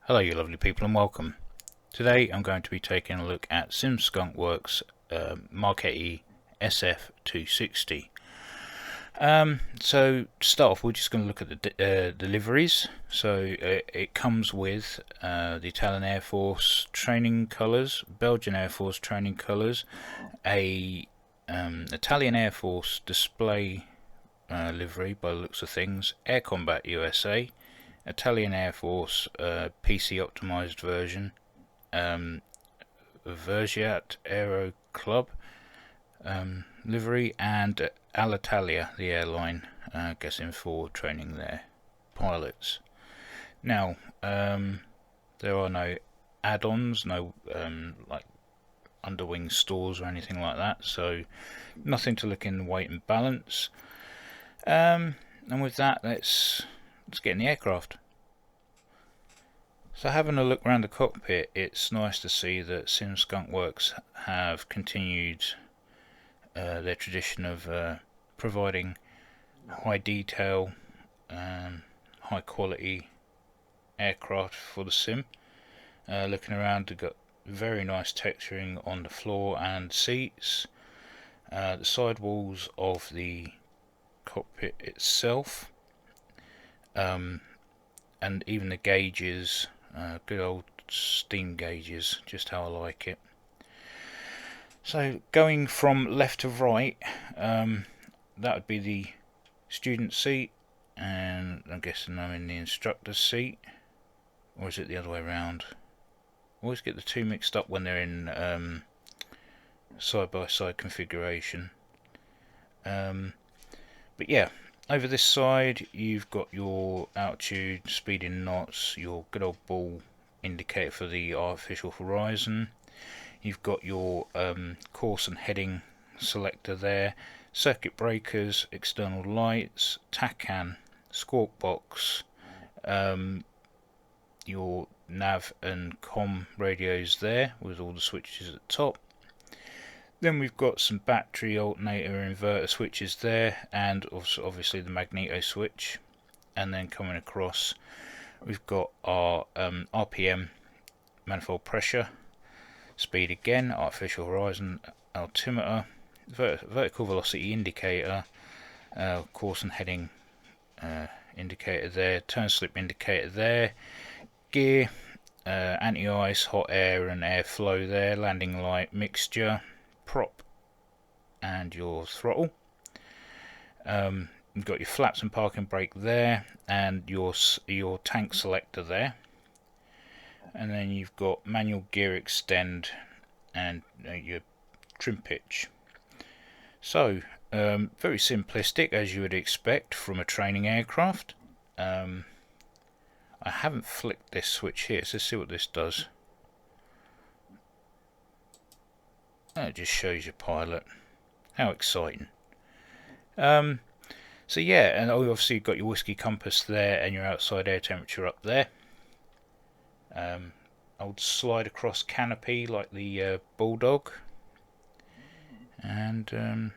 Hello you lovely people and welcome. Today I'm going to be taking a look at Sim Skunk Works Marchetti SF 260. So to start off, we're just going to look at the deliveries. So it comes with the Italian Air Force training colours, Belgian Air Force training colours, a Italian Air Force display livery by the looks of things, Air Combat USA, Italian Air Force PC optimized version, Vergiat Aero Club livery, and Alitalia, the airline, guessing for training their pilots. Now, there are no add-ons, no like underwing stores or anything like that, so nothing to look in weight and balance. And with that, let's get in the aircraft. So having a look around the cockpit, it's nice to see that Sim Skunk Works have continued their tradition of providing high detail, high quality aircraft for the sim. Looking around, they've got very nice texturing on the floor and seats. The sidewalls of the cockpit itself, and even the gauges, good old steam gauges, just how I like it. So going from left to right, that would be the student seat, and I'm guessing I'm in the instructor's seat, or is it the other way around? I always get the two mixed up when they're in side-by-side configuration. But yeah, over this side you've got your altitude, speed in knots, your good old ball indicator for the artificial horizon. You've got your course and heading selector there, circuit breakers, external lights, TACAN, squawk box, your nav and COM radios there with all the switches at the top. Then we've got some battery, alternator, inverter switches there, and obviously the magneto switch. And then coming across, we've got our RPM, manifold pressure, speed again, artificial horizon altimeter, vertical velocity indicator, course and heading indicator there, turn slip indicator there, gear, anti-ice, hot air and airflow there, landing light mixture, prop, and your throttle. You've got your flaps and parking brake there, and your tank selector there. And then you've got manual gear extend and your trim pitch. So very simplistic, as you would expect from a training aircraft. I haven't flicked this switch here, so let's see what this does. It just shows your pilot. How exciting. So yeah, and obviously you've got your whiskey compass there and your outside air temperature up there. Old slide across canopy like the Bulldog, and a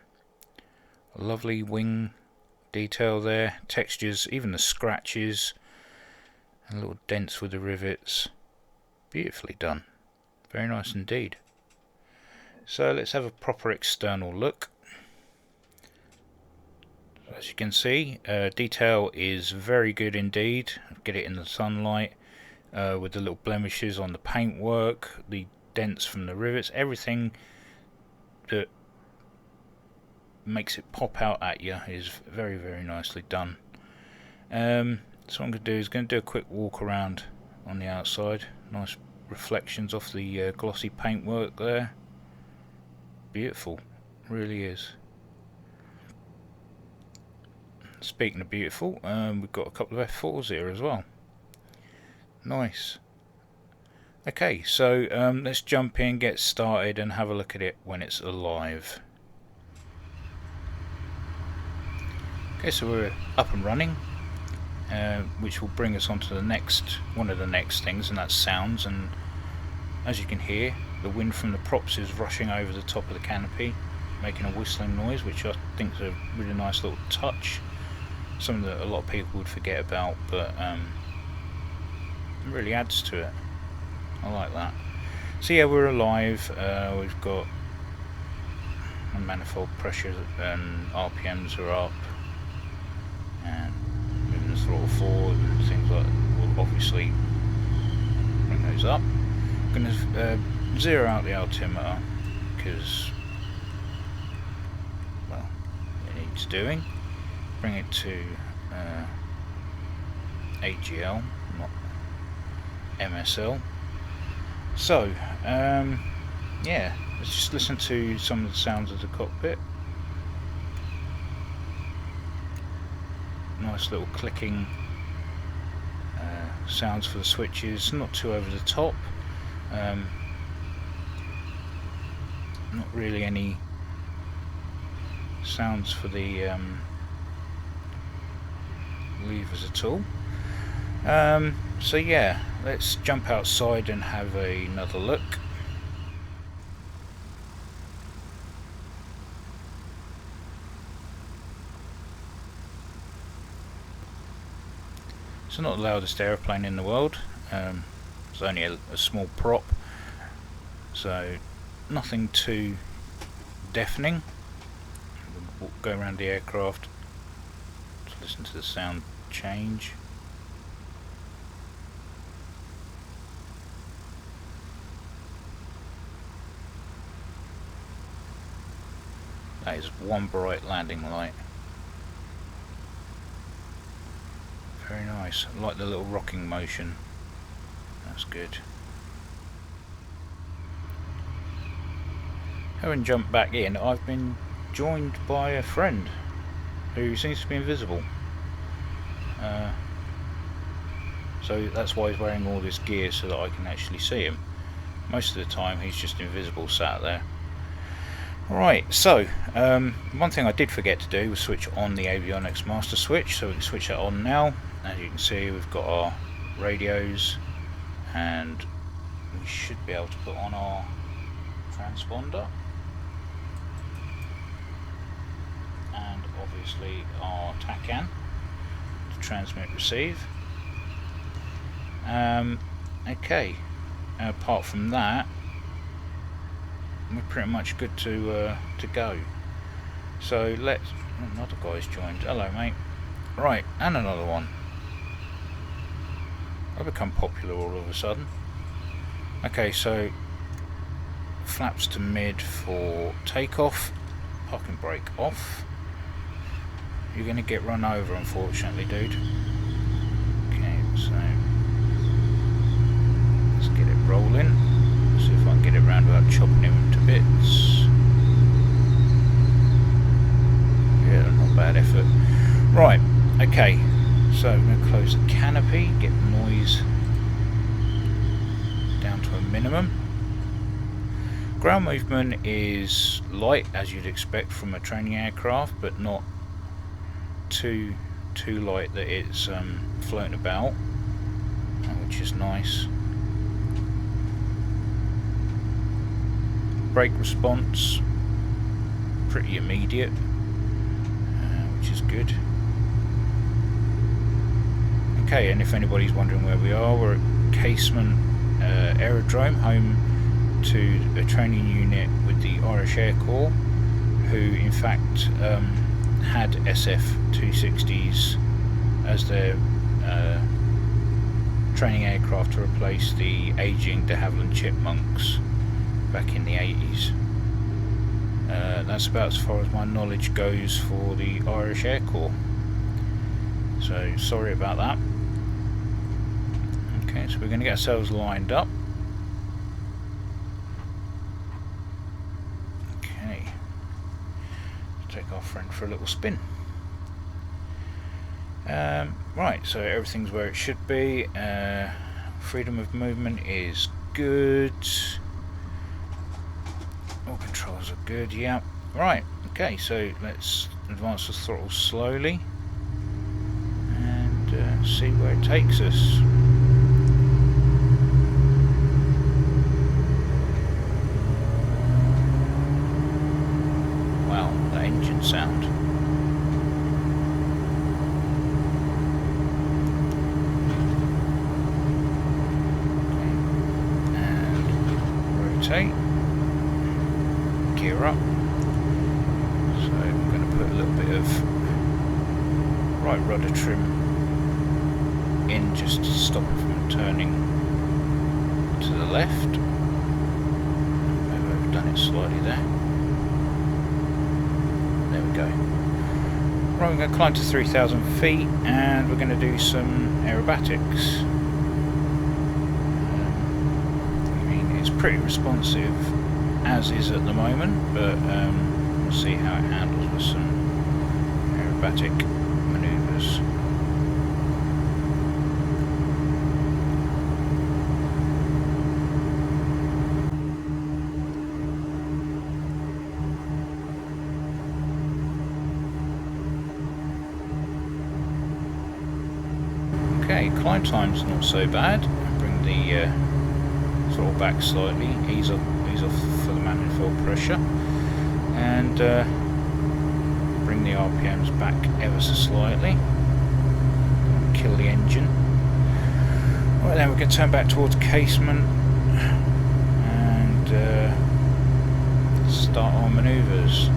lovely wing detail there, textures, even the scratches and little dents with the rivets, beautifully done, very nice indeed. So let's have a proper external look. As you can see, detail is very good indeed. Get it in the sunlight. With the little blemishes on the paintwork, the dents from the rivets, everything that makes it pop out at you is very, very nicely done. So what I'm going to do is do a quick walk around on the outside. Nice reflections off the glossy paintwork there. Beautiful, really is. Speaking of beautiful, we've got a couple of F4s here as well. Nice. Okay, so let's jump in, get started, and have a look at it when it's alive. Okay, so we're up and running, which will bring us on to one of the next things, and that's sounds. And as you can hear, the wind from the props is rushing over the top of the canopy, making a whistling noise, which I think is a really nice little touch. Something that a lot of people would forget about, but really adds to it. I like that. So yeah, we're alive. We've got a manifold pressure and RPMs are up, and moving the throttle forward and things like that will obviously bring those up. I'm going to zero out the altimeter because, well, it needs doing. Bring it to AGL, not MSL. So, yeah, let's just listen to some of the sounds of the cockpit. Nice little clicking sounds for the switches, not too over the top. Not really any sounds for the levers at all. So yeah, let's jump outside and have another look. So not the loudest aeroplane in the world. It's only a small prop, so nothing too deafening. We'll go around the aircraft to listen to the sound change. That is one bright landing light. Very nice. I like the little rocking motion. That's good. Having jumped back in, I've been joined by a friend who seems to be invisible. So that's why he's wearing all this gear, so that I can actually see him. Most of the time he's just invisible, sat there. Right, so one thing I did forget to do was switch on the avionics master switch, so we can switch that on now. As you can see, we've got our radios, and we should be able to put on our transponder, and obviously our TACAN to transmit receive. Okay, apart from that, we're pretty much good to go. So let's. Another guy's joined. Hello, mate. Right, and another one. I've become popular all of a sudden. Okay, so flaps to mid for takeoff. Parking brake off. You're going to get run over, unfortunately, dude. Okay, so let's get it rolling. See if I can get it round without chopping him to bits. Yeah, not bad effort. Right, okay, so I'm going to close the canopy, get the noise down to a minimum. Ground movement is light, as you'd expect from a training aircraft, but not too light that it's floating about, which is nice. Brake response pretty immediate, which is good. Okay, and if anybody's wondering where we are, we're at Casement Aerodrome, home to a training unit with the Irish Air Corps, who in fact had SF-260s as their training aircraft to replace the ageing de Havilland Chipmunks back in the 80s. That's about as far as my knowledge goes for the Irish Air Corps. So sorry about that. Okay, so we're going to get ourselves lined up. Okay, take our friend for a little spin. Right, so everything's where it should be. Freedom of movement is good. All controls are good, yeah. Right, okay, so let's advance the throttle slowly and see where it takes us. Wow, that engine sound. rotate, gear up. So I'm going to put a little bit of right rudder trim in just to stop it from turning to the left. Maybe I've done it slightly there. There we go. Right, we're going to climb to 3,000 feet and we're going to do some aerobatics. I mean, it's pretty responsive as is at the moment, but we'll see how it handles with some aerobatic maneuvers. Okay, climb time's not so bad. Bring the throttle back slightly, ease off for the manifold pressure, and bring the RPMs back ever so slightly. Kill the engine. Right, then we're going to turn back towards casement and start our manoeuvres.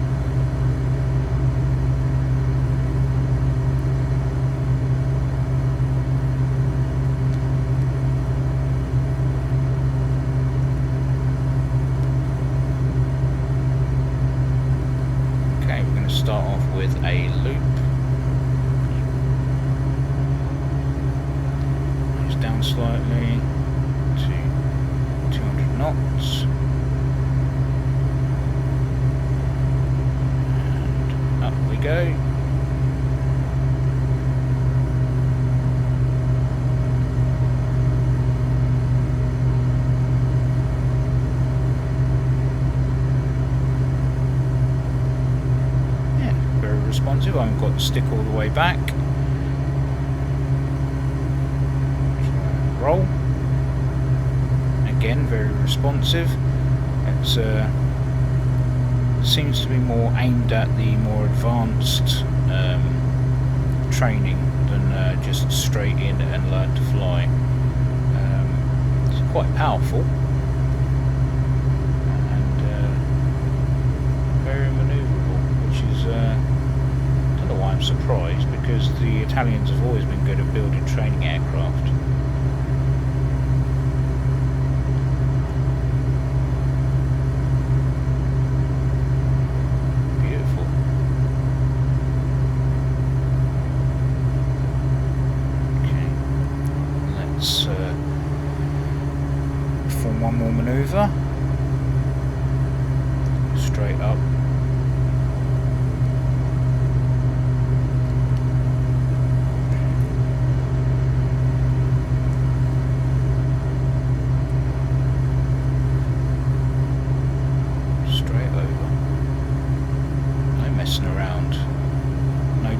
Start off with a loop. It's down slightly to 200 knots. And up we go. Responsive. I haven't got the stick all the way back. Roll. Again, very responsive. It seems to be more aimed at the more advanced training than just straight in and learn to fly. It's quite powerful and very manoeuvrable, which is I'm surprised, because the Italians have always been good at building training aircraft. Beautiful. Okay, let's perform one more manoeuvre. Straight up.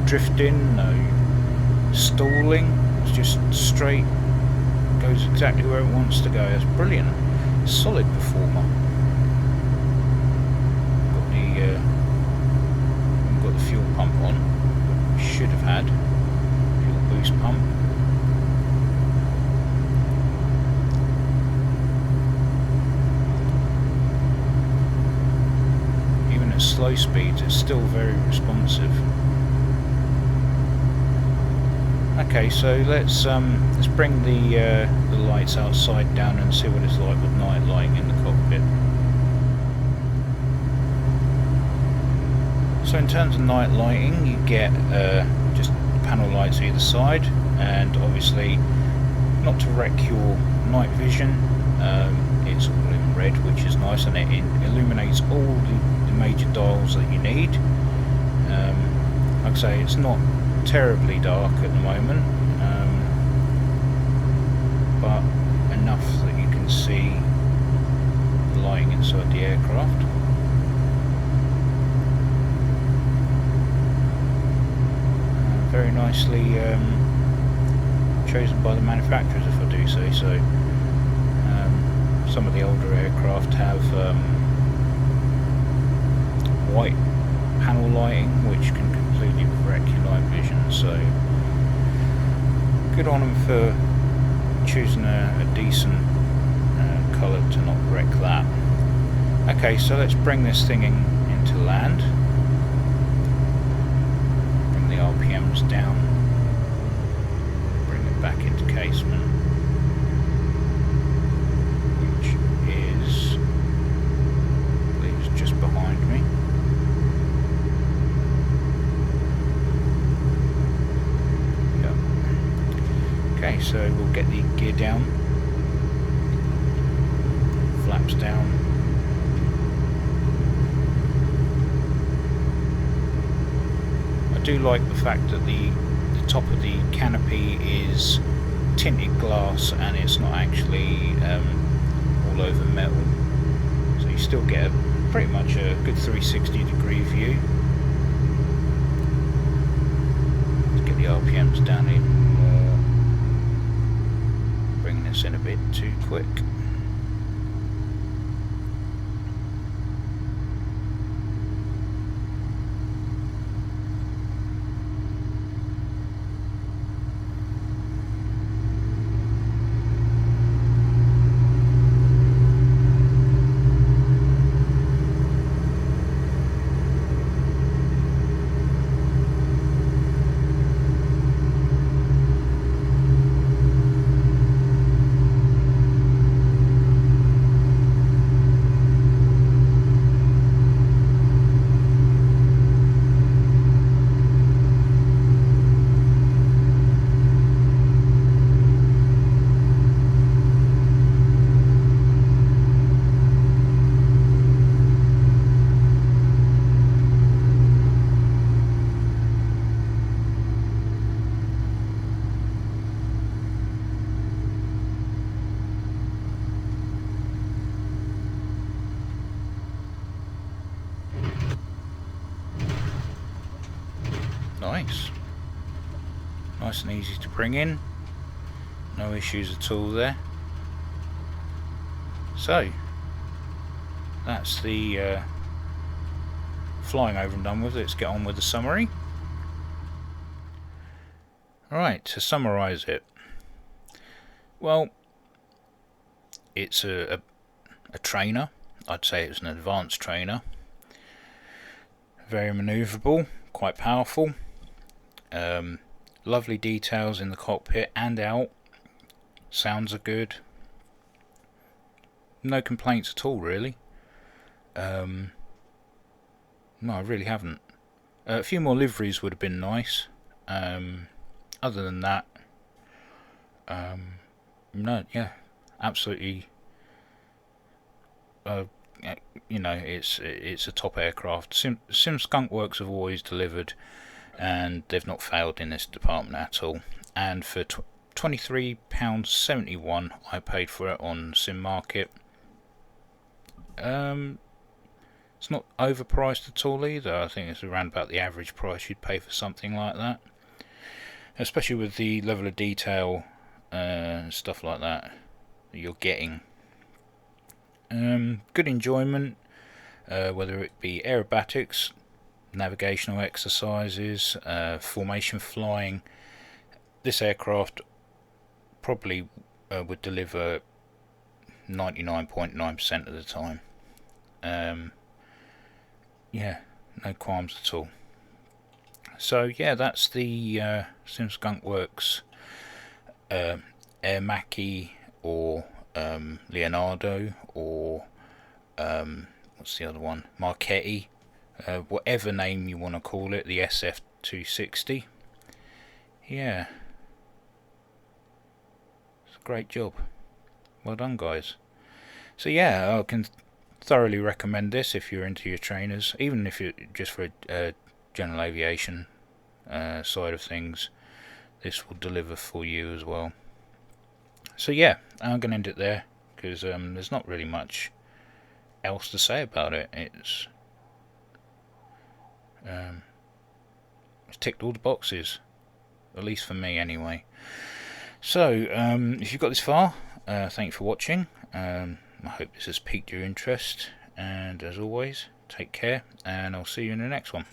Drifting, no stalling, it's just straight, goes exactly where it wants to go. That's brilliant, solid performer. Got the fuel pump on, should have had fuel boost pump. Even at slow speeds it's still very responsive. Okay, so let's bring the lights outside down and see what it's like with night lighting in the cockpit. So in terms of night lighting, you get just panel lights either side, and obviously not to wreck your night vision, it's all in red, which is nice, and it illuminates all the major dials that you need. Like I say, it's not terribly dark at the moment, but enough that you can see the lighting inside the aircraft. Very nicely chosen by the manufacturers, if I do say so. Some of the older aircraft have white panel lighting, which can completely wreck your night vision, so good on them for choosing a decent colour to not wreck that. Okay, so let's bring this thing into land. Bring the RPMs down. Bring it back into casement, which is, I believe, is just behind me. Yep. Okay, so we'll get the gear down, flaps down. I do like the fact that the top of the canopy is tinted glass and it's not actually all over metal, so you still get pretty much a good 360-degree view. Let's get the RPMs down even more, bringing this in a bit too quick. Nice and easy to bring in, no issues at all there. So that's the flying over and done with. Let's get on with the summary. Alright, to summarise it, well, it's a trainer. I'd say it's an advanced trainer, very manoeuvrable, quite powerful. Lovely details in the cockpit and out. Sounds are good. No complaints at all, really. No, I really haven't. A few more liveries would have been nice. Other than that, no, yeah, absolutely. You know, it's a top aircraft. Sim Skunk Works have always delivered, and they've not failed in this department at all. And for £23.71 I paid for it on Sim Market. It's not overpriced at all either. I think it's around about the average price you'd pay for something like that, especially with the level of detail and stuff like that you're getting. Good enjoyment, whether it be aerobatics, navigational exercises, formation flying. This aircraft probably would deliver 99.9% of the time. Yeah, no qualms at all. So yeah, that's the Sim Skunk Works Air Mackie, or Leonardo, or what's the other one, Marchetti, whatever name you want to call it, the SF260. Yeah, it's a great job, well done guys. So yeah, I can thoroughly recommend this if you're into your trainers, even if you're just for a general aviation side of things. This will deliver for you as well. So yeah, I'm going to end it there, because there's not really much else to say about it. It's ticked all the boxes, at least for me anyway. So if you've got this far, thank you for watching. I hope this has piqued your interest, and as always, take care, and I'll see you in the next one.